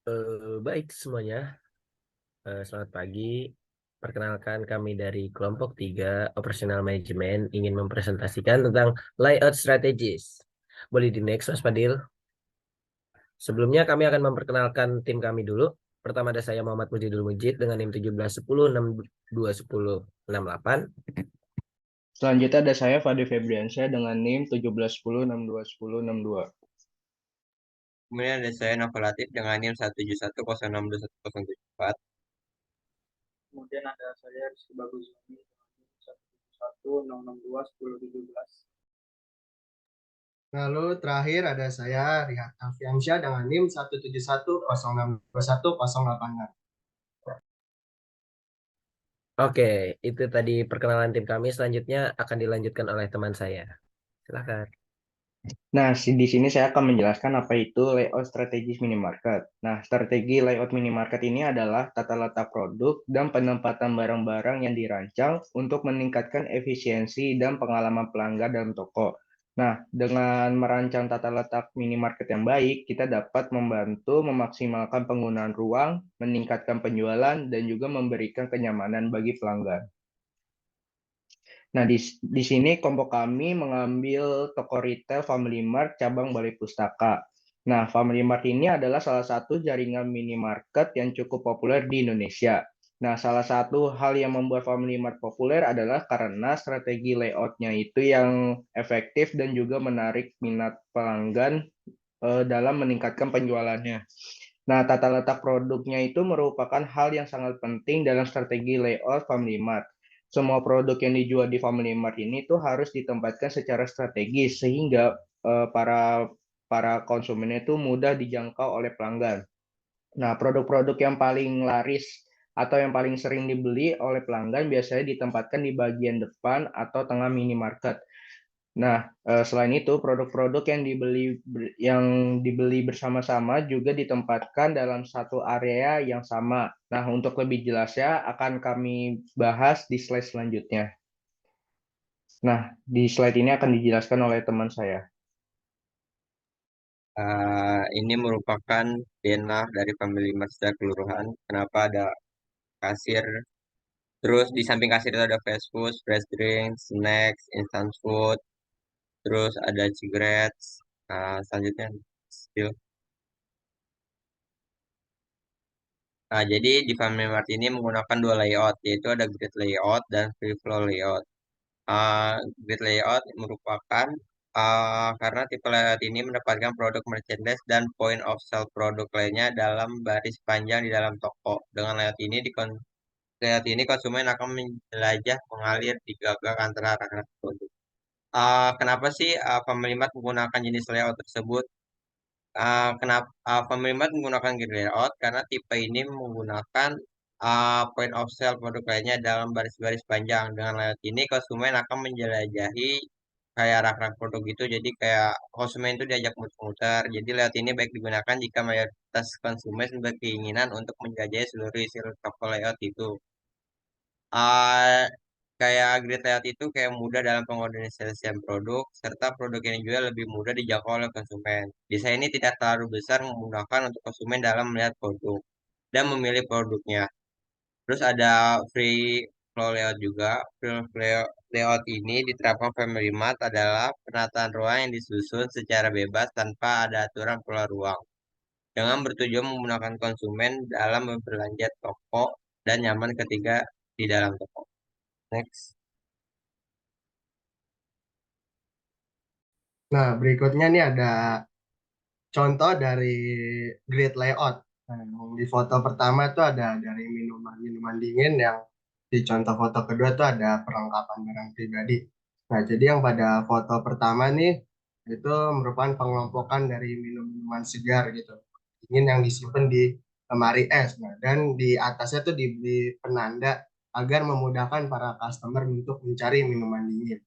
Baik semuanya, selamat pagi. Perkenalkan kami dari kelompok 3 Operational Management ingin mempresentasikan tentang layout strategis. Boleh di next, Mas Fadil. Sebelumnya kami akan memperkenalkan tim kami dulu. Pertama ada saya Muhammad Mujidul Mujid dengan NIM 1710 6210 68. Selanjutnya ada saya Fadil Febriansyah dengan NIM 1710621062. Kemudian ada saya Novel Latif dengan NIM 171062104. Kemudian ada saya Rizky Bagus Zumi dengan NIM 17106621017. Lalu terakhir ada saya Rihat Alfiansyah dengan NIM 171062108. Oke, itu tadi perkenalan tim kami. Selanjutnya akan dilanjutkan oleh teman saya. Silakan. Nah, di sini saya akan menjelaskan apa itu layout strategis minimarket. Nah, strategi layout minimarket ini adalah tata letak produk dan penempatan barang-barang yang dirancang untuk meningkatkan efisiensi dan pengalaman pelanggan dalam toko. Nah, dengan merancang tata letak minimarket yang baik, kita dapat membantu memaksimalkan penggunaan ruang, meningkatkan penjualan, dan juga memberikan kenyamanan bagi pelanggan. Nah, di sini kelompok kami mengambil toko retail Family Mart cabang Balai Pustaka. Nah, Family Mart ini adalah salah satu jaringan minimarket yang cukup populer di Indonesia. Nah, salah satu hal yang membuat Family Mart populer adalah karena strategi layoutnya itu yang efektif dan juga menarik minat pelanggan dalam meningkatkan penjualannya. Nah, tata letak produknya itu merupakan hal yang sangat penting dalam strategi layout Family Mart. Semua produk yang dijual di Family Mart ini tuh harus ditempatkan secara strategis sehingga para para konsumen itu mudah dijangkau oleh pelanggan. Nah, produk-produk yang paling laris atau yang paling sering dibeli oleh pelanggan biasanya ditempatkan di bagian depan atau tengah minimarket. Nah, selain itu produk-produk yang dibeli bersama-sama juga ditempatkan dalam satu area yang sama. Nah, untuk lebih jelasnya akan kami bahas di slide selanjutnya. Nah, di slide ini akan dijelaskan oleh teman saya. Ini merupakan denah dari Family Mart secara kelurahan. Kenapa ada kasir? Terus di samping kasir itu ada fast food, fresh drinks, snacks, instant food. Terus ada cigarettes. Selanjutnya still. Jadi di Family Mart ini menggunakan dua layout, yaitu ada grid layout dan free flow layout. Grid layout merupakan karena tipe layout ini mendapatkan produk merchandise dan point of sale produk lainnya dalam baris panjang di dalam toko. Dengan layout ini konsumen akan menjelajah mengalir di gagak antara rak-rak produk. Kenapa sih Family Mart menggunakan jenis layout tersebut? Kenapa Family Mart menggunakan grid layout? Karena tipe ini menggunakan point of sale produk lainnya dalam baris-baris panjang. Dengan layout ini konsumen akan menjelajahi kayak rak-rak produk gitu. Jadi kayak konsumen itu diajak muter-muter. Jadi layout ini baik digunakan jika mayoritas konsumen berkeinginan untuk menjelajahi seluruh isi toko layout itu. Uh, Kayak grid layout itu kayak mudah dalam pengorganisasian produk, serta produk ini juga lebih mudah dijangkau oleh konsumen. Desain ini tidak terlalu besar memudahkan untuk konsumen dalam melihat produk dan memilih produknya. Terus ada free flow layout juga. Free flow layout ini diterapkan Family Mart adalah penataan ruang yang disusun secara bebas tanpa ada aturan pola ruang. Dengan bertujuan menggunakan konsumen dalam berbelanja toko dan nyaman ketika di dalam toko. Next. Nah, berikutnya nih ada contoh dari grid layout. Nah, di foto pertama tuh ada dari minuman dingin, yang di contoh foto kedua tuh ada perlengkapan barang pribadi. Nah, jadi yang pada foto pertama nih itu merupakan pengelompokan dari minuman segar gitu. Dingin yang disimpan di lemari es. Nah, dan di atasnya tuh diberi penanda agar memudahkan para customer untuk mencari minuman dingin.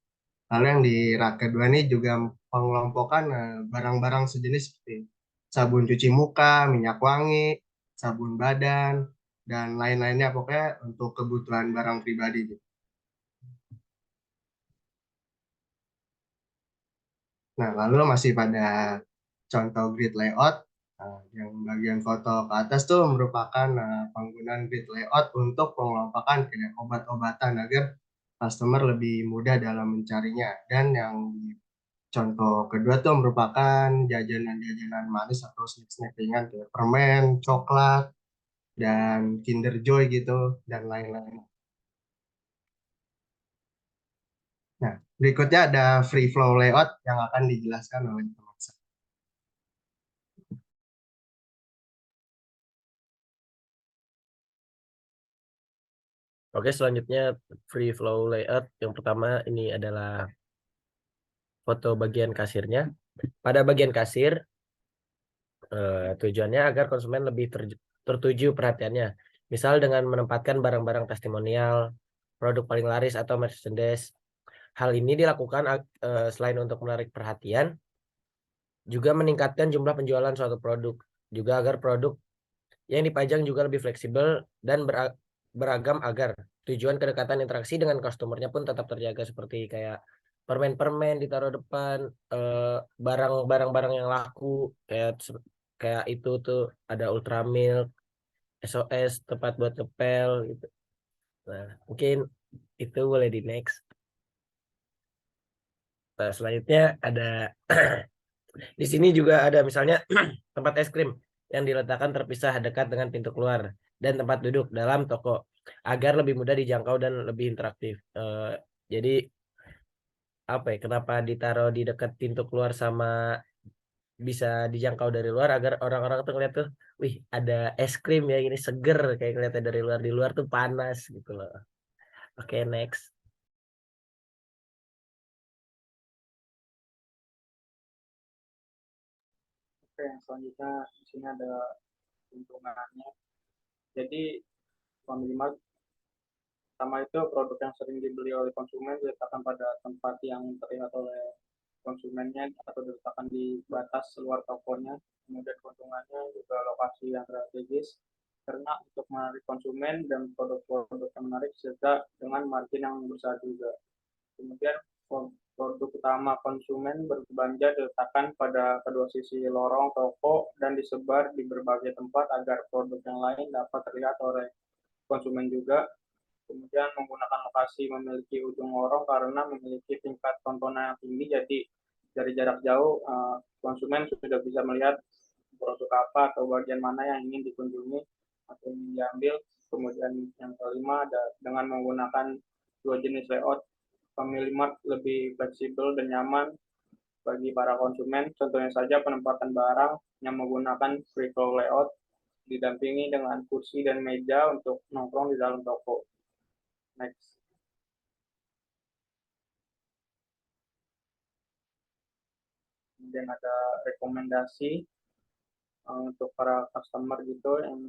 Lalu yang di rak kedua ini juga pengelompokan barang-barang sejenis seperti sabun cuci muka, minyak wangi, sabun badan, dan lain-lainnya, pokoknya untuk kebutuhan barang pribadi gitu. Nah, lalu masih pada contoh grid layout. Nah, yang bagian foto ke atas tuh merupakan penggunaan grid layout untuk pengelompokan ke obat-obatan agar customer lebih mudah dalam mencarinya. Dan yang contoh kedua tuh merupakan jajanan-jajanan manis atau snack-snack ringan kayak permen, coklat, dan Kinder Joy gitu, dan lain-lain. Nah, berikutnya ada free flow layout yang akan dijelaskan oleh teman saya. Oke, selanjutnya free flow layout. Yang pertama ini adalah foto bagian kasirnya. Pada bagian kasir, tujuannya agar konsumen lebih tertuju perhatiannya. Misal dengan menempatkan barang-barang testimonial, produk paling laris atau merchandise. Hal ini dilakukan selain untuk menarik perhatian, juga meningkatkan jumlah penjualan suatu produk. Juga agar produk yang dipajang juga lebih fleksibel dan beragam agar tujuan kedekatan interaksi dengan customernya pun tetap terjaga, seperti kayak permen-permen ditaruh depan, barang-barang yang laku kayak kayak itu tuh ada Ultramilk, SOS tempat buat ngepel gitu. Nah, mungkin itu boleh di next. Nah, selanjutnya ada di sini juga ada misalnya tempat es krim yang diletakkan terpisah dekat dengan pintu keluar dan tempat duduk dalam toko agar lebih mudah dijangkau dan lebih interaktif. Jadi apa ya? Kenapa ditaruh di dekat pintu keluar sama bisa dijangkau dari luar agar orang-orang tuh ngeliat tuh, wih ada es krim ya ini seger kayak kelihatan dari luar, di luar tuh panas gitu loh. Oke, next. Oke, yang selanjutnya di sini ada keuntungannya. Jadi Family Mart pertama itu produk yang sering dibeli oleh konsumen diletakkan pada tempat yang terlihat oleh konsumennya atau diletakkan di batas luar tokonya. Kemudian keuntungannya juga lokasi yang strategis karena untuk menarik konsumen dan produk-produk yang menarik serta dengan margin yang besar juga. Kemudian produk utama konsumen berbelanja diletakkan pada kedua sisi lorong toko dan disebar di berbagai tempat agar produk yang lain dapat terlihat oleh konsumen juga. Kemudian menggunakan lokasi memiliki ujung lorong karena memiliki tingkat tontonan yang tinggi, jadi dari jarak jauh konsumen sudah bisa melihat produk apa atau bagian mana yang ingin dikunjungi atau ingin diambil. Kemudian yang kelima ada dengan menggunakan dua jenis layout, Family Mart lebih fleksibel dan nyaman bagi para konsumen. Contohnya saja penempatan barang yang menggunakan free flow layout didampingi dengan kursi dan meja untuk nongkrong di dalam toko. Next. Kemudian ada rekomendasi untuk para customer gitu yang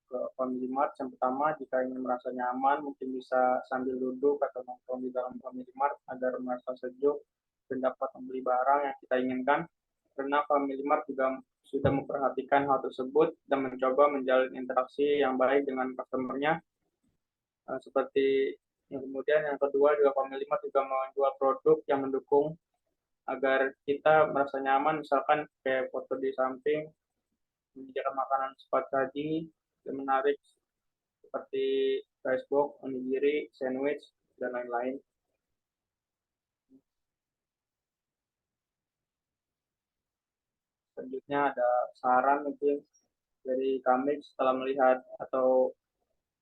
ke Family Mart. Yang pertama, jika ingin merasa nyaman, mungkin bisa sambil duduk atau nongkrong di dalam Family Mart agar merasa sejuk dan dapat membeli barang yang kita inginkan. Karena Family Mart juga sudah memperhatikan hal tersebut dan mencoba menjalin interaksi yang baik dengan customernya. Seperti kemudian yang kedua juga Family Mart juga menjual produk yang mendukung agar kita merasa nyaman, misalkan kayak foto di samping, menyediakan makanan cepat saji dan menarik seperti rice box, onigiri, sandwich, dan lain-lain. Selanjutnya ada saran mungkin dari kami setelah melihat atau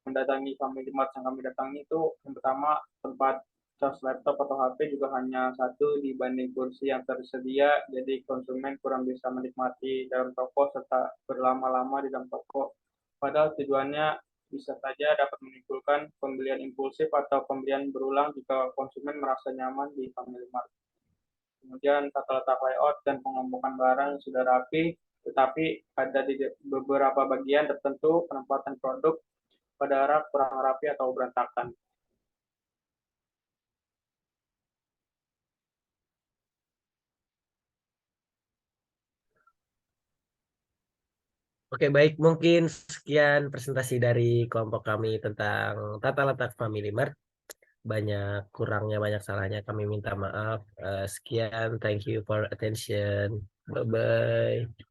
mendatangi Family Mart yang kami datangi itu, yang pertama tempat cas laptop atau HP juga hanya satu dibanding kursi yang tersedia, jadi konsumen kurang bisa menikmati dalam toko serta berlama-lama di dalam toko. Padahal tujuannya bisa saja dapat menimbulkan pembelian impulsif atau pembelian berulang jika konsumen merasa nyaman di Family Mart. Kemudian tata letak layout dan pengelompokan barang yang sudah rapi, tetapi ada di beberapa bagian tertentu penempatan produk pada rak kurang rapi atau berantakan. Oke, baik. Mungkin sekian presentasi dari kelompok kami tentang tata letak Family Mart. Banyak kurangnya, banyak salahnya. Kami minta maaf. Sekian, thank you for attention. Bye-bye.